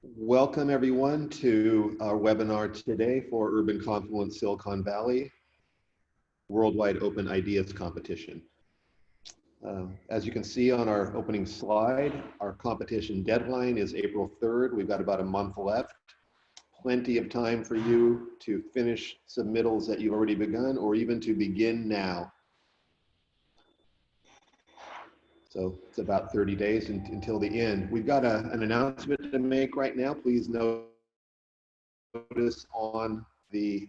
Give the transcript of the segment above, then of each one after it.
Welcome everyone to our webinar today for Urban Confluence Silicon Valley Worldwide Open Ideas Competition. As you can see on our opening slide, our competition deadline is April 3rd. We've got about a month left. Plenty of time for you to finish submittals that you've already begun or even to begin now. So it's about 30 days until the end. We've got an announcement to make right now. Please notice on the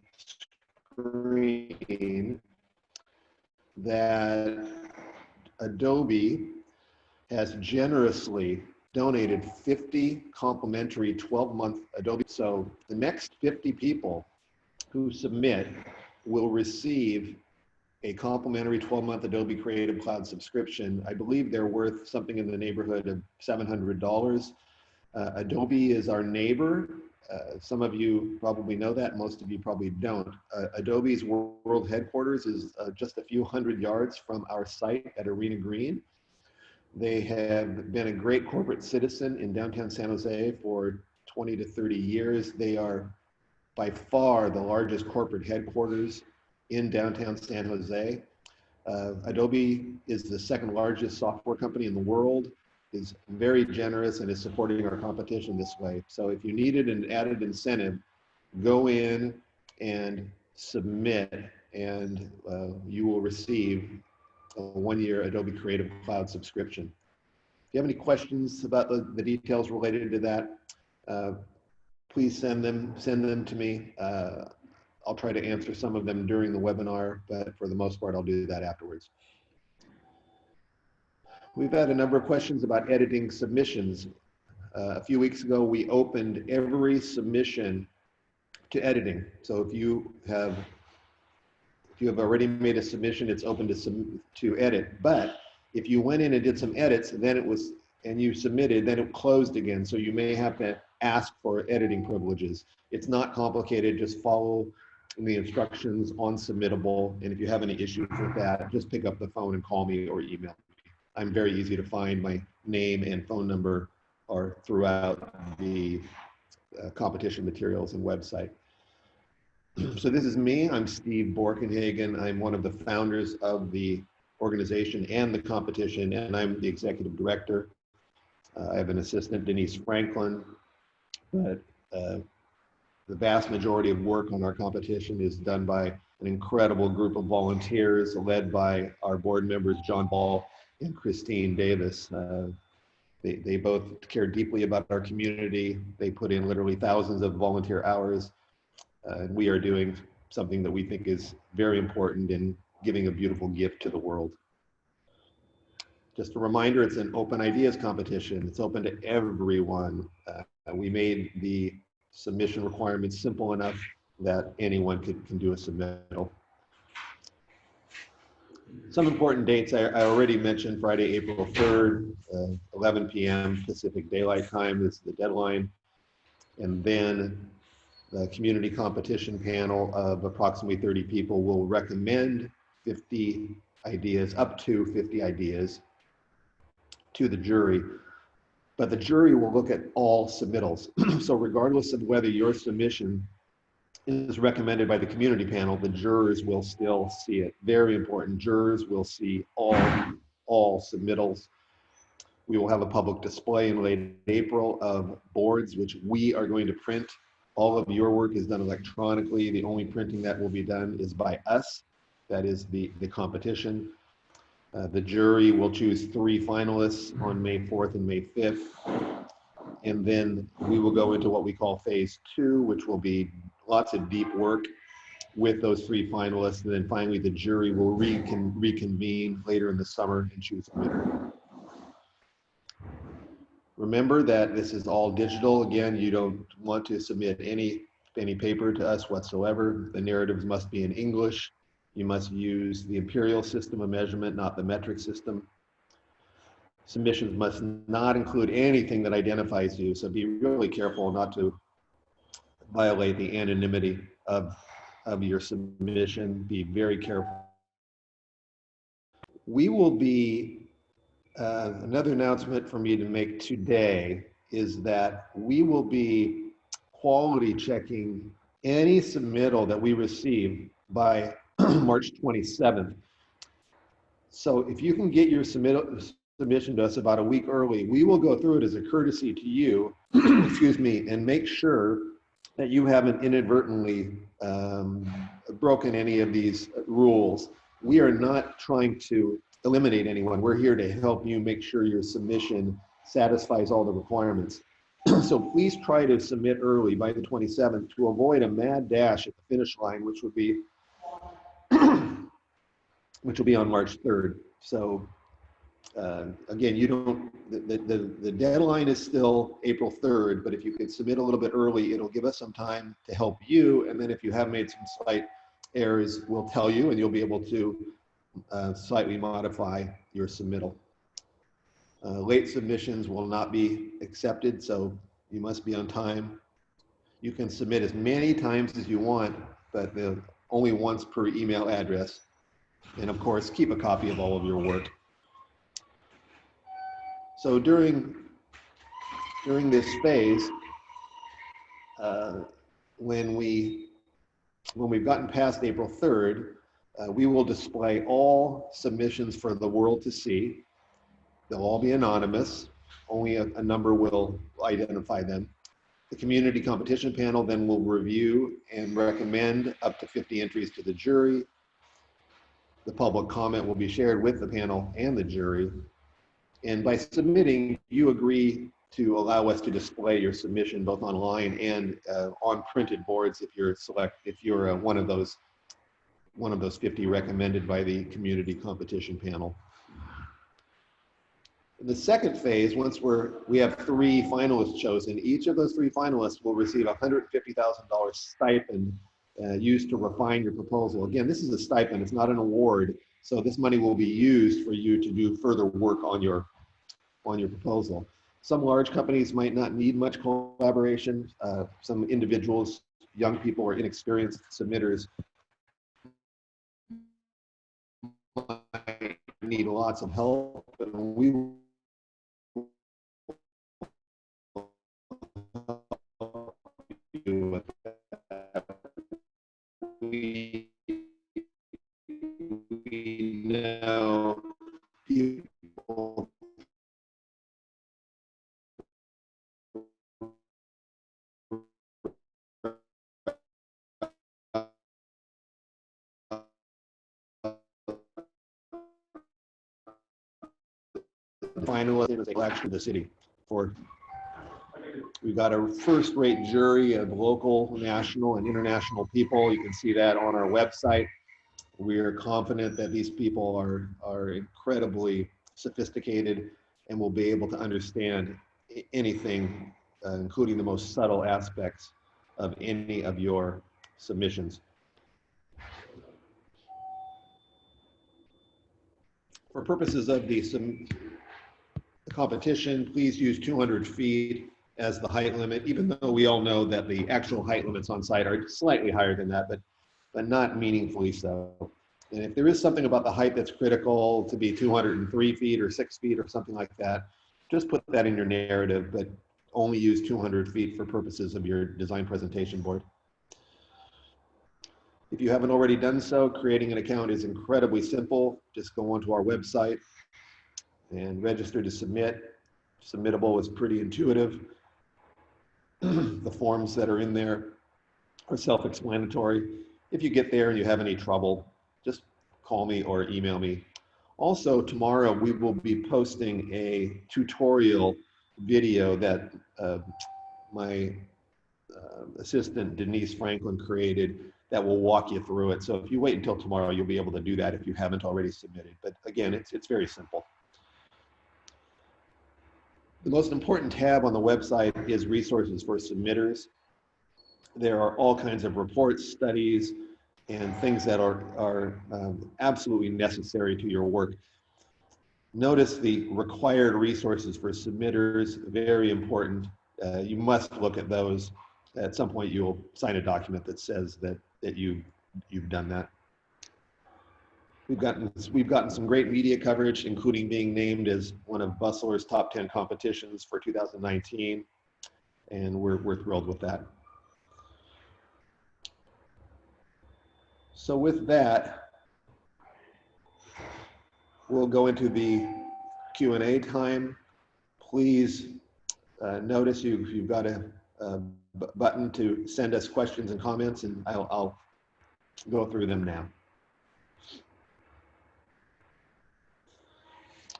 screen that Adobe has generously donated 50 complimentary 12-month Adobe. So the next 50 people who submit will receive a complimentary 12-month Adobe Creative Cloud subscription. I believe they're worth something in the neighborhood of $700. Adobe is our neighbor. Some of you probably know that, most of you probably don't. Adobe's world headquarters is just a few hundred yards from our site at Arena Green. They have been a great corporate citizen in downtown San Jose for 20 to 30 years. They are by far the largest corporate headquarters in downtown San Jose. Adobe is the second largest software company in the world, is very generous and is supporting our competition this way. So if you needed an added incentive, go in and submit and you will receive a one-year Adobe Creative Cloud subscription. If you have any questions about the details related to that, please send them to me. I'll try to answer some of them during the webinar, but for the most part, I'll do that afterwards. We've had a number of questions about editing submissions. A few weeks ago, we opened every submission to editing. So if you have already made a submission, it's open to edit. But if you went in and did some edits, and you submitted, then it closed again. So you may have to ask for editing privileges. It's not complicated, just follow the instructions on Submittable. And if you have any issues with that, just pick up the phone and call me or email me. I'm very easy to find. My name and phone number are throughout the competition materials and website. So this is me. I'm Steve Borkenhagen. I'm one of the founders of the organization and the competition, and I'm the executive director. I have an assistant, Denise Franklin, but the vast majority of work on our competition is done by an incredible group of volunteers led by our board members, John Ball and Christine Davis. They both care deeply about our community. They put in literally thousands of volunteer hours. And we are doing something that we think is very important in giving a beautiful gift to the world. Just a reminder, it's an open ideas competition. It's open to everyone. We made the submission requirements simple enough that anyone can do a submittal. Some important dates I already mentioned: Friday, April 3rd, 11 p.m. Pacific Daylight Time is the deadline. And then the community competition panel of approximately 30 people will recommend 50 ideas, up to 50 ideas, to the jury. But the jury will look at all submittals. So regardless of whether your submission is recommended by the community panel, the jurors will still see it. Very important. Jurors will see all submittals. We will have a public display in late April of boards, which we are going to print. All of your work is done electronically. The only printing that will be done is by us. That is the competition. The jury will choose 3 finalists on May 4th and May 5th. And then we will go into what we call phase 2, which will be lots of deep work with those 3 finalists. And then finally, the jury will reconvene later in the summer and choose a winner. Remember that this is all digital. Again, you don't want to submit any paper to us whatsoever. The narratives must be in English. You must use the imperial system of measurement, not the metric system. Submissions must not include anything that identifies you, so be really careful not to violate the anonymity of your submission. Be very careful. We will be, another announcement for me to make today is that we will be quality checking any submittal that we receive by March 27th. So if you can get your submission to us about a week early, we will go through it as a courtesy to you, excuse me, and make sure that you haven't inadvertently broken any of these rules. We are not trying to eliminate anyone. We're here to help you make sure your submission satisfies all the requirements. So please try to submit early by the 27th to avoid a mad dash at the finish line, which will be on March 3rd. So again, you don't, the deadline is still April 3rd, but if you could submit a little bit early, it'll give us some time to help you. And then if you have made some slight errors, we'll tell you and you'll be able to slightly modify your submittal. Late submissions will not be accepted, so you must be on time. You can submit as many times as you want, but only once per email address. And of course, keep a copy of all of your work. So during this phase, when we've gotten past April 3rd, we will display all submissions for the world to see. They'll all be anonymous. Only a number will identify them. The community competition panel then will review and recommend up to 50 entries to the jury. The public comment will be shared with the panel and the jury. And by submitting, you agree to allow us to display your submission both online and on printed boards if you're one of those 50 recommended by the community competition panel. In the second phase, once we have 3 finalists chosen, each of those 3 finalists will receive a $150,000 stipend used to refine your proposal. Again, this is a stipend, it's not an award. So this money will be used for you to do further work on your proposal. Some large companies might not need much collaboration. Some individuals, young people or inexperienced submitters might need lots of help, and we will do with that. We know people finalist election of the city. We've got a first-rate jury of local, national, and international people. You can see that on our website. We are confident that these people are incredibly sophisticated and will be able to understand anything, including the most subtle aspects of any of your submissions. For purposes of the competition, please use 200 feet as the height limit, even though we all know that the actual height limits on site are slightly higher than that, but not meaningfully so. And if there is something about the height that's critical to be 203 feet or 6 feet or something like that, just put that in your narrative, but only use 200 feet for purposes of your design presentation board. If you haven't already done so, creating an account is incredibly simple. Just go onto our website and register to submit. Submittable is pretty intuitive. The forms that are in there are self-explanatory. If you get there and you have any trouble, just call me or email me. Also, tomorrow we will be posting a tutorial video that my assistant Denise Franklin created that will walk you through it. So if you wait until tomorrow, you'll be able to do that if you haven't already submitted. But again, it's very simple. The most important tab on the website is resources for submitters. There are all kinds of reports, studies, and things that are absolutely necessary to your work. Notice the required resources for submitters, very important. You must look at those. At some point, you'll sign a document that says that you've done that. We've gotten some great media coverage, including being named as one of Bustler's top 10 competitions for 2019. and we're thrilled with that. So with that, we'll go into the Q&A time. Please notice you've got a button to send us questions and comments, and I'll go through them now.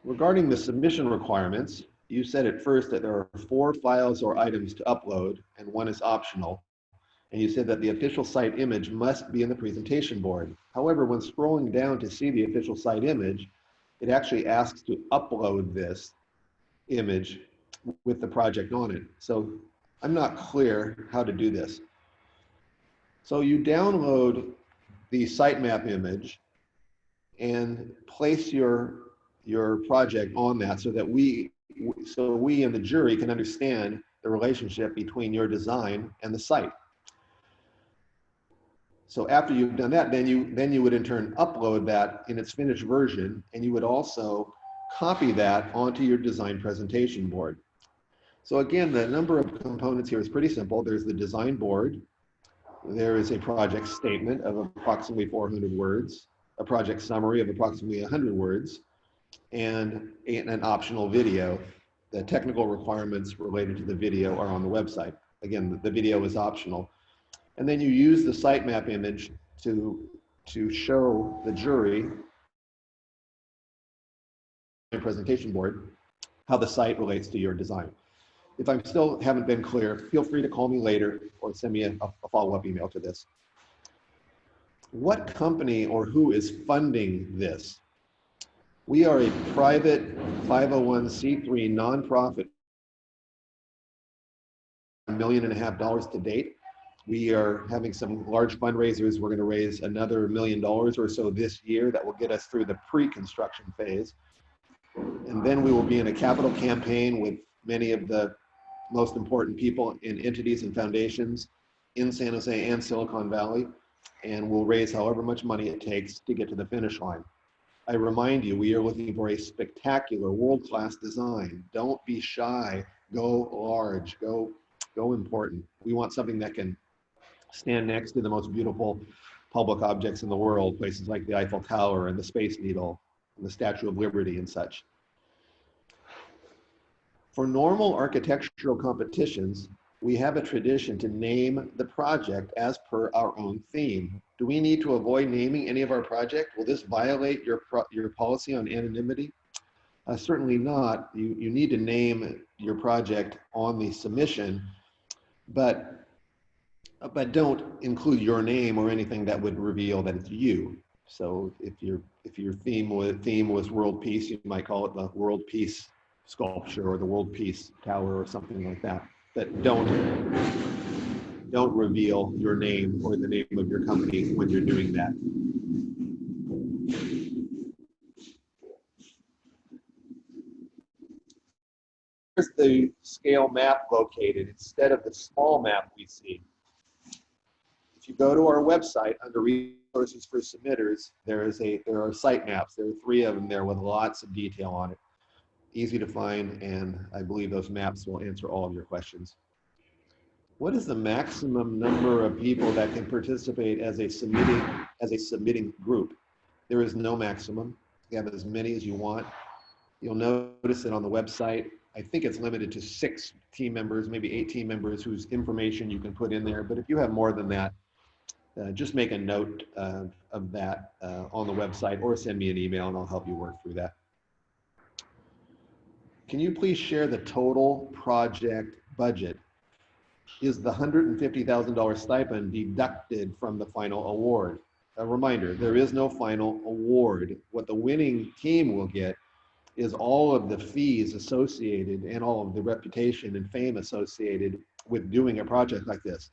Regarding the submission requirements, you said at first that there are 4 files or items to upload and 1 is optional. And you said that the official site image must be in the presentation board. However, when scrolling down to see the official site image, it actually asks to upload this image with the project on it. So I'm not clear how to do this. So you download the sitemap image and place your project on that so that we and the jury can understand the relationship between your design and the site. So after you've done that, then you would in turn upload that in its finished version, and you would also copy that onto your design presentation board. So again, the number of components here is pretty simple. There's the design board. There is a project statement of approximately 400 words, a project summary of approximately 100 words, and an optional video. The technical requirements related to the video are on the website. Again, the video is optional. And then you use the sitemap image to show the jury presentation board how the site relates to your design. If I still haven't been clear, feel free to call me later or send me a follow-up email to this. What company or who is funding this? We are a private 501c3 nonprofit, $1.5 million to date. We are having some large fundraisers. We're going to raise another $1 million or so this year that will get us through the pre-construction phase. And then we will be in a capital campaign with many of the most important people in entities and foundations in San Jose and Silicon Valley. And we'll raise however much money it takes to get to the finish line. I remind you, we are looking for a spectacular world-class design. Don't be shy, go large, go important. We want something that can stand next to the most beautiful public objects in the world, places like the Eiffel Tower and the Space Needle and the Statue of Liberty and such. For normal architectural competitions, we have a tradition to name the project as per our own theme. Do we need to avoid naming any of our project? Will this violate your policy on anonymity? Certainly not. You need to name your project on the submission, but don't include your name or anything that would reveal that it's you. So if your theme was world peace, you might call it the world peace sculpture or the world peace tower or something like that. But don't reveal your name or the name of your company when you're doing that. Here's the scale map located instead of the small map we see. If you go to our website under resources for submitters, there are site maps. There are 3 of them there with lots of detail on it. Easy to find, and I believe those maps will answer all of your questions. What is the maximum number of people that can participate as a submitting group? There is no maximum. You have as many as you want. You'll notice it on the website. I think it's limited to 6 team members, maybe 8 team members whose information you can put in there. But if you have more than that, just make a note of that on the website or send me an email and I'll help you work through that. Can you please share the total project budget? Is the $150,000 stipend deducted from the final award? A reminder, there is no final award. What the winning team will get is all of the fees associated and all of the reputation and fame associated with doing a project like this.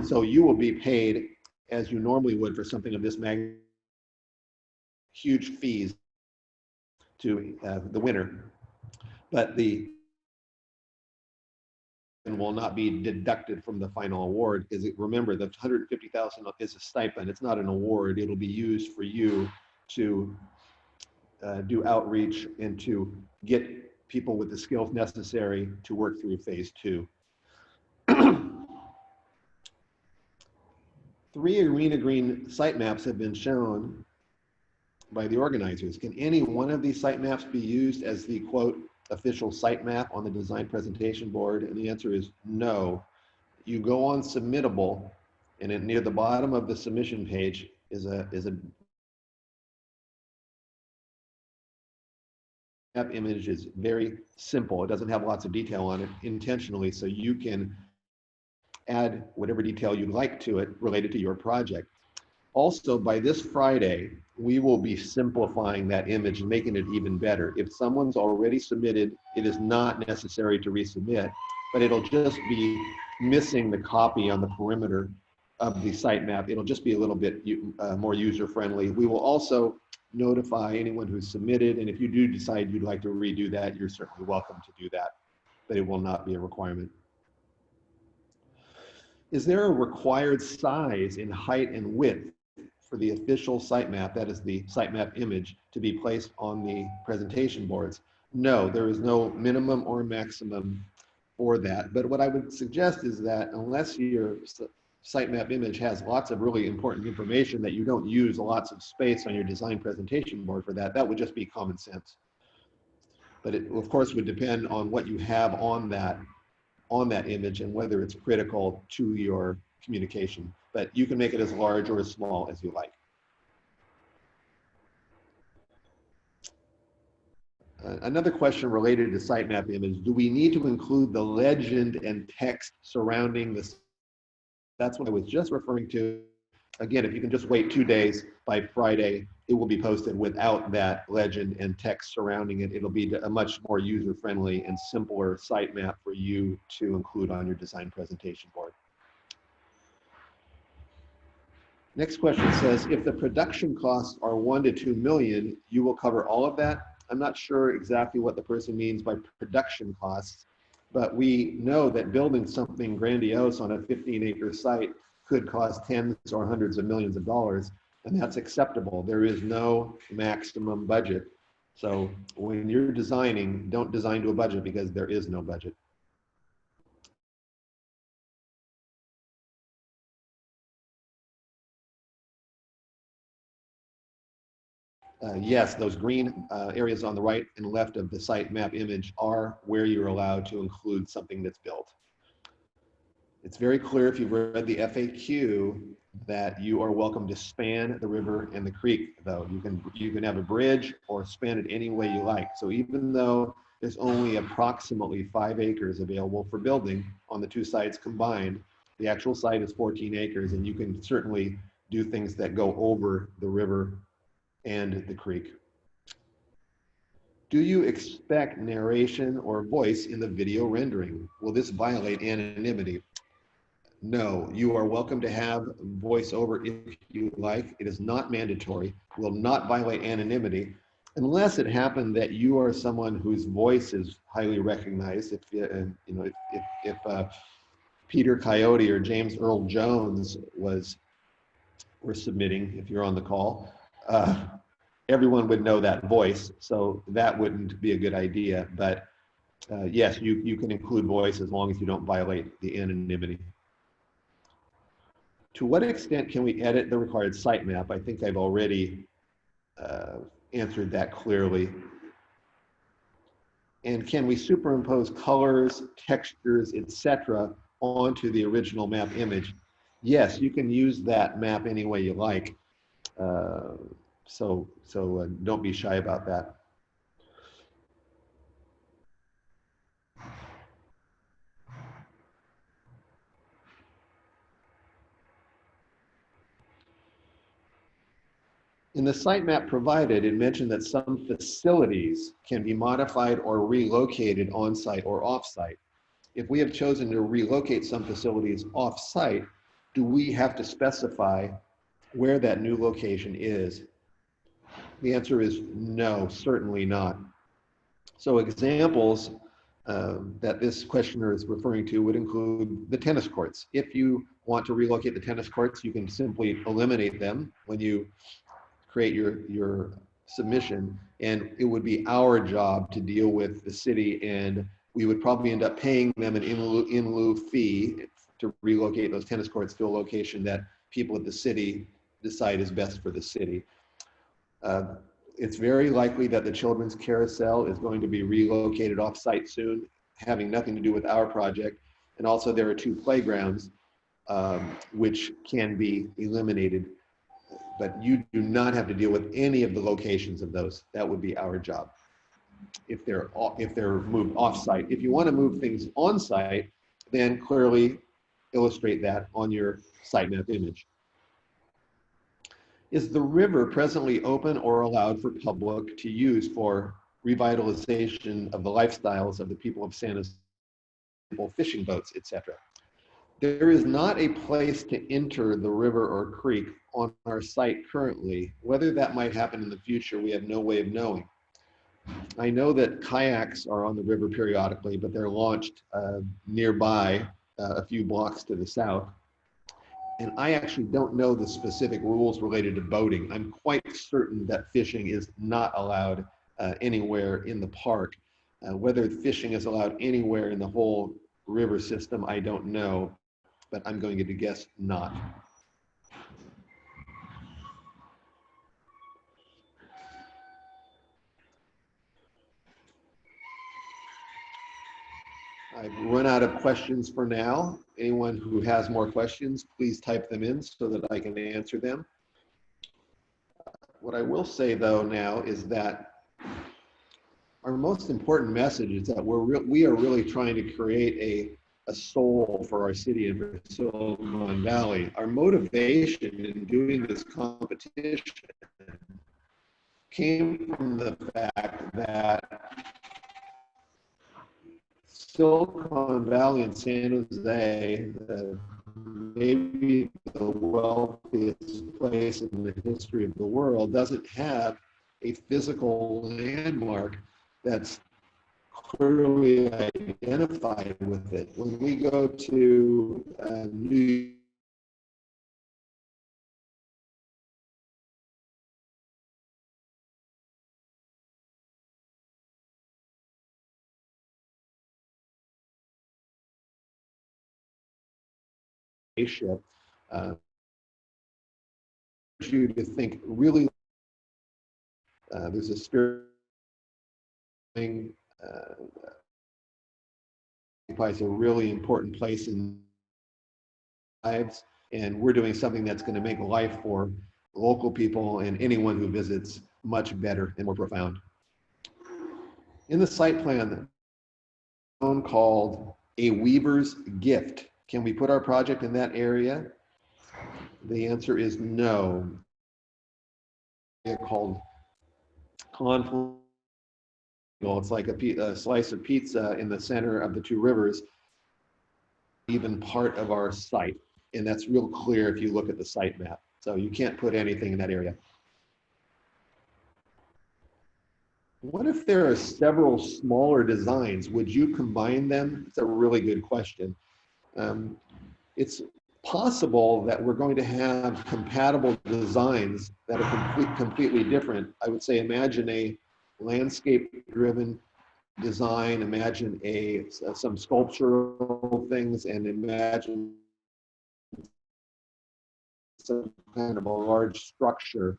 So you will be paid as you normally would for something of this magnitude, huge fees to the winner, but the will not be deducted from the final award. Remember, the $150,000 is a stipend. It's not an award. It'll be used for you to do outreach and to get people with the skills necessary to work through phase 2. 3 arena green sitemaps have been shown by the organizers. Can any one of these sitemaps be used as the quote official sitemap on the design presentation board? And the answer is no. You go on submittable, and near the bottom of the submission page is a map image. Is very simple. It doesn't have lots of detail on it intentionally, so you can add whatever detail you'd like to it related to your project. Also, by this Friday, we will be simplifying that image and making it even better. If someone's already submitted, it is not necessary to resubmit, but it'll just be missing the copy on the perimeter of the sitemap. It'll just be a little bit more user-friendly. We will also notify anyone who's submitted, and if you do decide you'd like to redo that, you're certainly welcome to do that, but it will not be a requirement. Is there a required size in height and width for the official sitemap, that is the sitemap image, to be placed on the presentation boards? No, there is no minimum or maximum for that. But what I would suggest is that unless your sitemap image has lots of really important information that you don't use lots of space on your design presentation board for that, that would just be common sense. But it, of course, would depend on what you have on that image and whether it's critical to your communication. But you can make it as large or as small as you like. Another question related to sitemap image: do we need to include the legend and text surrounding this? That's what I was just referring to. Again, if you can just wait 2 days, by Friday, it will be posted without that legend and text surrounding it. It'll be a much more user-friendly and simpler sitemap for you to include on your design presentation board. Next question says, if the production costs are 1 to 2 million, you will cover all of that? I'm not sure exactly what the person means by production costs, but we know that building something grandiose on a 15-acre site could cost tens or hundreds of millions of dollars, and that's acceptable. There is no maximum budget. So when you're designing, don't design to a budget, because there is no budget. Yes, those green areas on the right and left of the site map image are where you're allowed to include something that's built. It's very clear if you've read the FAQ that you are welcome to span the river and the creek, though. You can have a bridge or span it any way you like. So even though there's only approximately 5 acres available for building on the two sites combined, the actual site is 14 acres, and you can certainly do things that go over the river and the creek. Do you expect narration or voice in the video rendering? Will this violate anonymity? No, you are welcome to have voiceover if you like. It is not mandatory, will not violate anonymity, unless it happened that you are someone whose voice is highly recognized. If Peter Coyote or James Earl Jones were submitting, if you're on the call, everyone would know that voice, so that wouldn't be a good idea. But yes, you can include voice as long as you don't violate the anonymity. To what extent can we edit the required sitemap? I think I've already answered that clearly. And can we superimpose colors, textures, etc. onto the original map image? Yes, you can use that map any way you like. So don't be shy about that. In the sitemap provided, it mentioned that some facilities can be modified or relocated on-site or off-site. If we have chosen to relocate some facilities off-site, do we have to specify where that new location is? The answer is no, certainly not. So examples that this questioner is referring to would include the tennis courts. If you want to relocate the tennis courts, you can simply eliminate them when you create your submission, and it would be our job to deal with the city, and we would probably end up paying them an in lieu fee to relocate those tennis courts to a location that people at the city decide is best for the city. It's very likely that the children's carousel is going to be relocated off-site soon, having nothing to do with our project. And also there are 2 playgrounds which can be eliminated, but you do not have to deal with any of the locations of those. That would be our job if they're moved off-site. If you want to move things on-site, then clearly illustrate that on your sitemap image. Is the river presently open or allowed for public to use for revitalization of the lifestyles of the people of San Jose, fishing boats, etc.? There is not a place to enter the river or creek on our site currently. Whether that might happen in the future, we have no way of knowing. I know that kayaks are on the river periodically, but they're launched nearby, a few blocks to the south. And I actually don't know the specific rules related to boating. I'm quite certain that fishing is not allowed anywhere in the park. Whether fishing is allowed anywhere in the whole river system, I don't know, but I'm going to guess not. I've run out of questions for now. Anyone who has more questions, please type them in so that I can answer them. What I will say though now is that our most important message is that we are really trying to create a soul for our city and for Silicon Valley. Our motivation in doing this competition came from the fact that Silicon Valley and San Jose, maybe the wealthiest place in the history of the world, doesn't have a physical landmark that's clearly identified with it. When we go to New spaceship, you to think really, there's a spirit thing, occupies a really important place in lives, and we're doing something that's going to make life for local people and anyone who visits much better and more profound. In the site plan, called A Weaver's Gift. Can we put our project in that area? The answer is no. It's called Confluence. It's like a slice of pizza in the center of the 2 rivers, even part of our site. And that's real clear if you look at the site map. So you can't put anything in that area. What if there are several smaller designs? Would you combine them? It's a really good question. It's possible that we're going to have compatible designs that are completely different. I would say imagine a landscape-driven design, imagine some sculptural things, and imagine some kind of a large structure.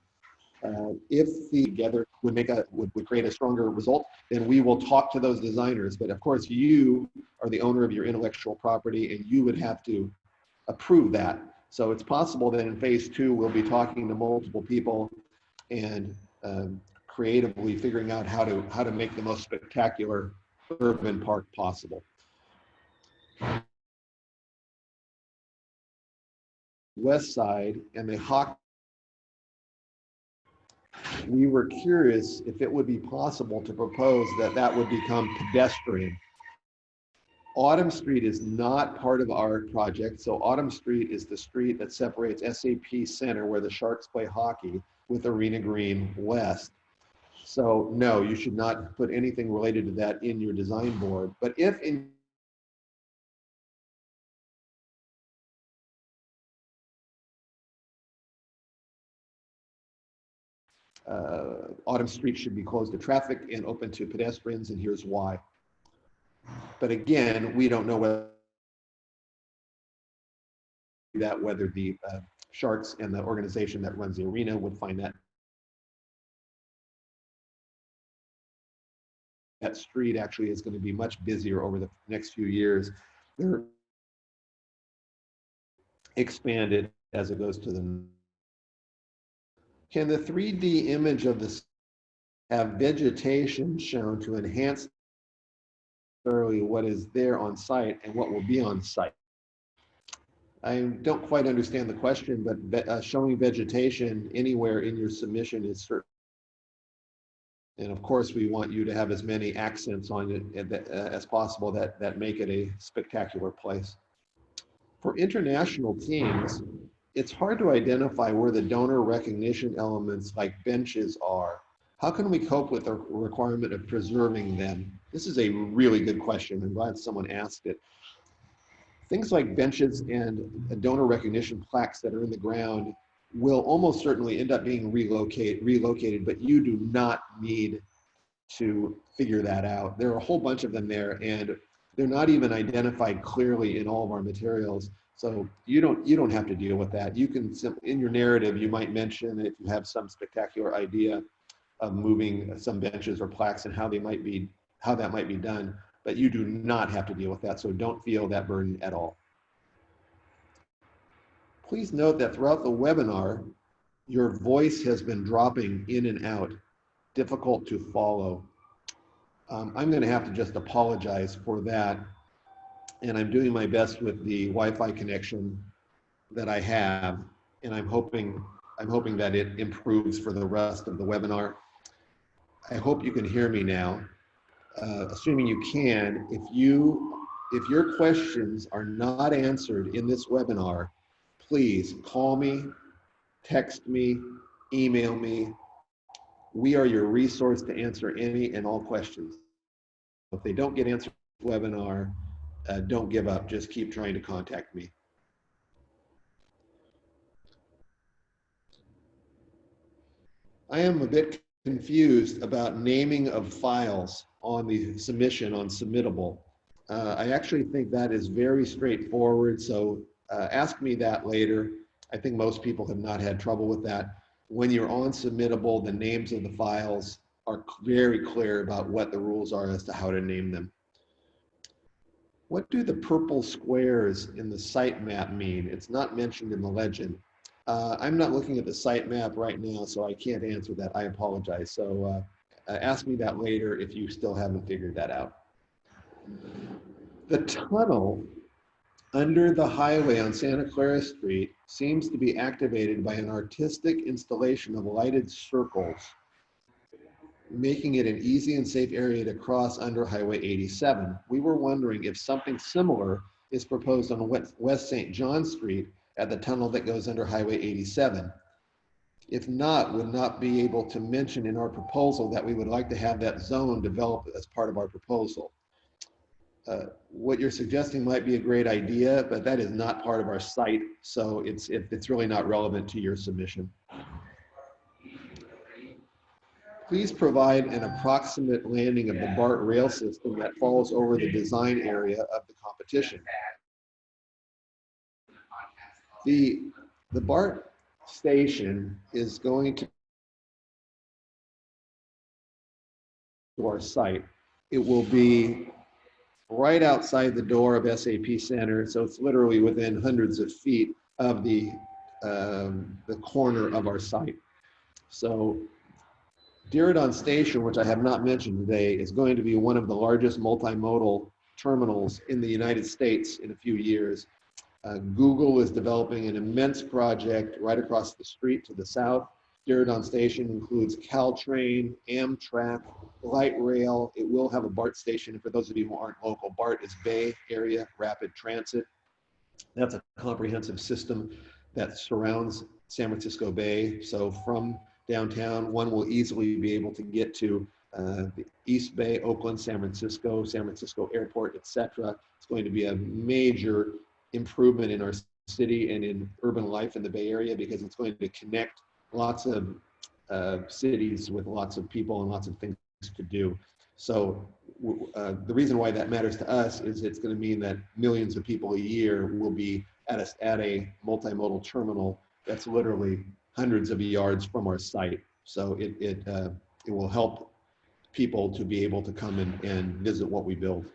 If the together would create a stronger result, then we will talk to those designers. But of course, you are the owner of your intellectual property, and you would have to approve that. So it's possible that in phase 2, we'll be talking to multiple people and creatively figuring out how to make the most spectacular urban park possible. West side and the Hawk. We were curious if it would be possible to propose that would become pedestrian. Autumn Street is not part of our project. So Autumn Street is the street that separates SAP Center, where the Sharks play hockey, with Arena Green West. So no, you should not put anything related to that in your design board. But if in Autumn Street should be closed to traffic and open to pedestrians, and here's why. But again, we don't know whether that, whether the Sharks and the organization that runs the arena would find that street actually is going to be much busier over the next few years. They're expanded as it goes to the. Can the 3D image of this have vegetation shown to enhance what is there on site and what will be on site? I don't quite understand the question, but showing vegetation anywhere in your submission is certain. And of course, we want you to have as many accents on it as possible that make it a spectacular place. For international teams, it's hard to identify where the donor recognition elements like benches are. How can we cope with the requirement of preserving them? This is a really good question. I'm glad someone asked it. Things like benches and donor recognition plaques that are in the ground will almost certainly end up being relocated, but you do not need to figure that out. There are a whole bunch of them there, and they're not even identified clearly in all of our materials. So you don't have to deal with that. You can simply, in your narrative, you might mention if you have some spectacular idea of moving some benches or plaques and how that might be done, but you do not have to deal with that. So don't feel that burden at all. Please note that throughout the webinar, your voice has been dropping in and out, difficult to follow. I'm going to have to just apologize for that. And I'm doing my best with the Wi-Fi connection that I have, and I'm hoping that it improves for the rest of the webinar. I hope you can hear me now. Assuming you can, if your questions are not answered in this webinar, please call me, text me, email me. We are your resource to answer any and all questions. If they don't get answered in the webinar, don't give up, just keep trying to contact me. I am a bit confused about naming of files on the submission on Submittable. I actually think that is very straightforward, so ask me that later. I think most people have not had trouble with that. When you're on Submittable, the names of the files are very clear about what the rules are as to how to name them. What do the purple squares in the sitemap mean? It's not mentioned in the legend. I'm not looking at the sitemap right now, so I can't answer that. I apologize. So ask me that later if you still haven't figured that out. The tunnel under the highway on Santa Clara Street seems to be activated by an artistic installation of lighted circles, making it an easy and safe area to cross under Highway 87. We were wondering if something similar is proposed on West St. John Street at the tunnel that goes under Highway 87. If not, would not be able to mention in our proposal that we would like to have that zone developed as part of our proposal. What you're suggesting might be a great idea, but that is not part of our site, so it's really not relevant to your submission. Please provide an approximate landing of the BART rail system that falls over the design area of the competition. The BART station is going to our site. It will be right outside the door of SAP Center, so it's literally within hundreds of feet of the corner of our site. So Diridon Station, which I have not mentioned today, is going to be one of the largest multimodal terminals in the United States in a few years. Google is developing an immense project right across the street to the south. Diridon Station includes Caltrain, Amtrak, light rail. It will have a BART station. And for those of you who aren't local, BART is Bay Area Rapid Transit. That's a comprehensive system that surrounds San Francisco Bay. So from downtown, one will easily be able to get to the East Bay, Oakland, San Francisco Airport, etc. It's going to be a major improvement in our city and in urban life in the Bay Area because it's going to connect lots of cities with lots of people and lots of things to do. So the reason why that matters to us is it's going to mean that millions of people a year will be at a multimodal terminal that's literally hundreds of yards from our site. So it will help people to be able to come and visit what we build.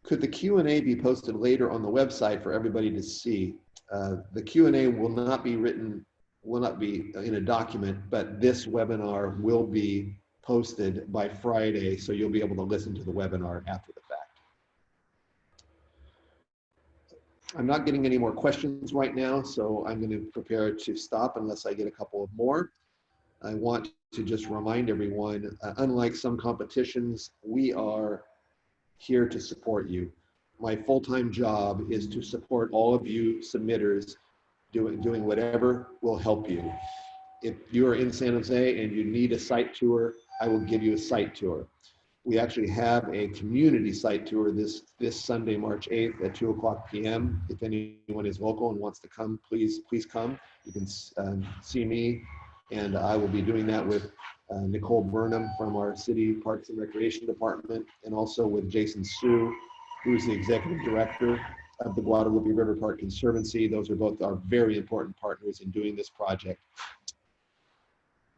Could the Q&A be posted later on the website for everybody to see? The Q&A will not be written, will not be in a document, but this webinar will be posted by Friday, so you'll be able to listen to the webinar after the fact. I'm not getting any more questions right now, so I'm going to prepare to stop unless I get a couple of more. I want to just remind everyone, unlike some competitions, we are here to support you. My full-time job is to support all of you submitters doing whatever will help you. If you are in San Jose and you need a site tour, I will give you a site tour. We actually have a community site tour this Sunday, March 8th at 2:00 p.m. If anyone is local and wants to come, please come. You can see me, and I will be doing that with Nicole Burnham from our City Parks and Recreation Department, and also with Jason Sue, who's the Executive Director of the Guadalupe River Park Conservancy. Those are both our very important partners in doing this project.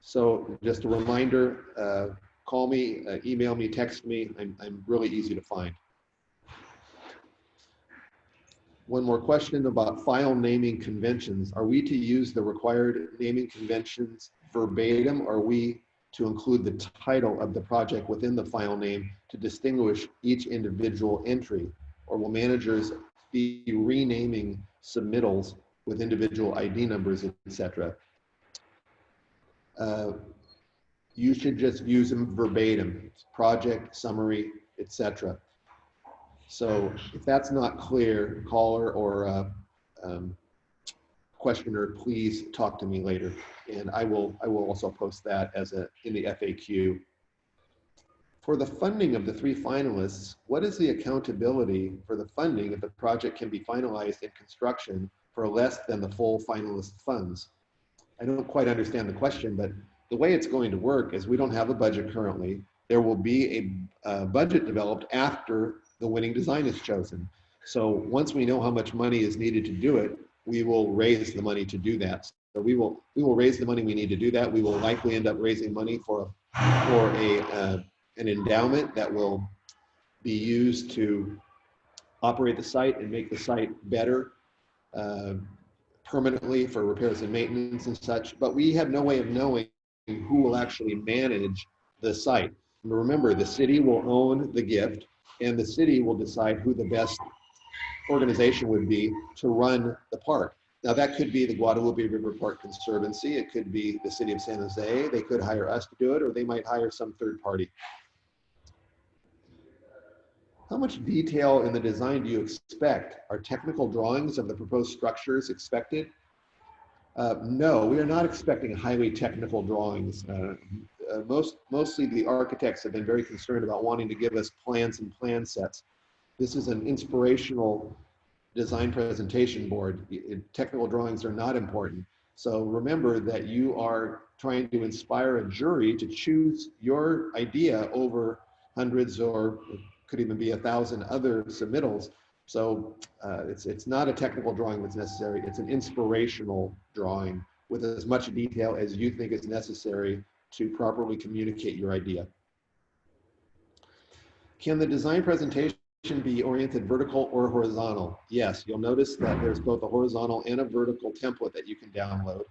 So just a reminder, call me, email me, text me. I'm really easy to find. One more question about file naming conventions. Are we to use the required naming conventions verbatim, or are we to include the title of the project within the file name to distinguish each individual entry? Or will managers be renaming submittals with individual ID numbers, etc.? You should just use them verbatim, project, summary, etc. So if that's not clear, caller or questioner, please talk to me later, and I will also post that as in the FAQ. For the funding of the 3 finalists, what is the accountability for the funding if the project can be finalized in construction for less than the full finalist funds? I don't quite understand the question, but the way it's going to work is we don't have a budget currently. There will be a budget developed after the winning design is chosen. So once we know how much money is needed to do it, we will raise the money to do that. So we will raise the money we need to do that. We will likely end up raising money for an endowment that will be used to operate the site and make the site better permanently for repairs and maintenance and such. But we have no way of knowing who will actually manage the site. And remember, the city will own the gift, and the city will decide who the best organization would be to run the park. Now that could be the Guadalupe River Park Conservancy, it could be the city of San Jose, they could hire us to do it, or they might hire some third party. How much detail in the design do you expect? Are technical drawings of the proposed structures expected? No, we are not expecting highly technical drawings. Mostly the architects have been very concerned about wanting to give us plans and plan sets. This is an inspirational design presentation board. Technical drawings are not important. So remember that you are trying to inspire a jury to choose your idea over hundreds, or could even be 1,000 other submittals. So it's not a technical drawing that's necessary. It's an inspirational drawing with as much detail as you think is necessary to properly communicate your idea. Can the design presentation be oriented vertical or horizontal? Yes, you'll notice that there's both a horizontal and a vertical template that you can download.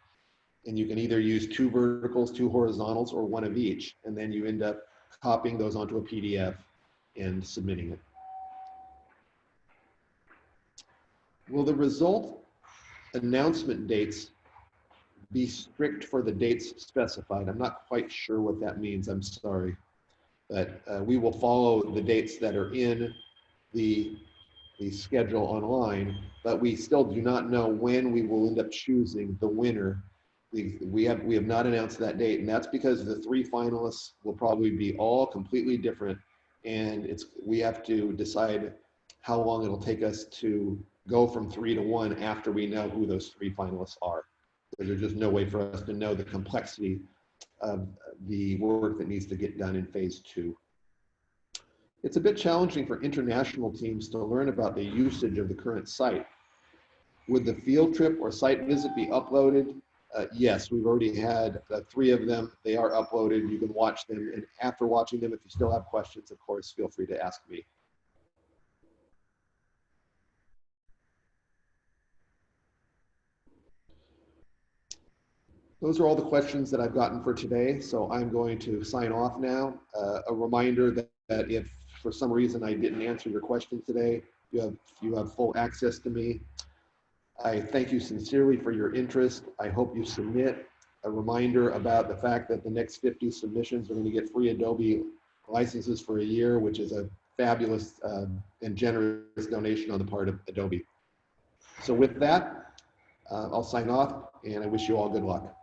And you can either use 2 verticals, 2 horizontals, or 1 of each. And then you end up copying those onto a PDF and submitting it. Will the result announcement dates be strict for the dates specified? I'm not quite sure what that means, I'm sorry. But we will follow the dates that are in the schedule online, but we still do not know when we will end up choosing the winner. We have not announced that date, and that's because the 3 finalists will probably be all completely different, and we have to decide how long it'll take us to go from 3 to 1 after we know who those 3 finalists are. Because there's just no way for us to know the complexity of the work that needs to get done in phase 2. It's a bit challenging for international teams to learn about the usage of the current site. Would the field trip or site visit be uploaded? Yes, we've already had 3 of them. They are uploaded. You can watch them. And after watching them, if you still have questions, of course, feel free to ask me. Those are all the questions that I've gotten for today. So I'm going to sign off now. A reminder that if for some reason I didn't answer your question today, you have full access to me. I thank you sincerely for your interest. I hope you submit. A reminder about the fact that the next 50 submissions are going to get free Adobe licenses for a year, which is a fabulous and generous donation on the part of Adobe. So with that, I'll sign off, and I wish you all good luck.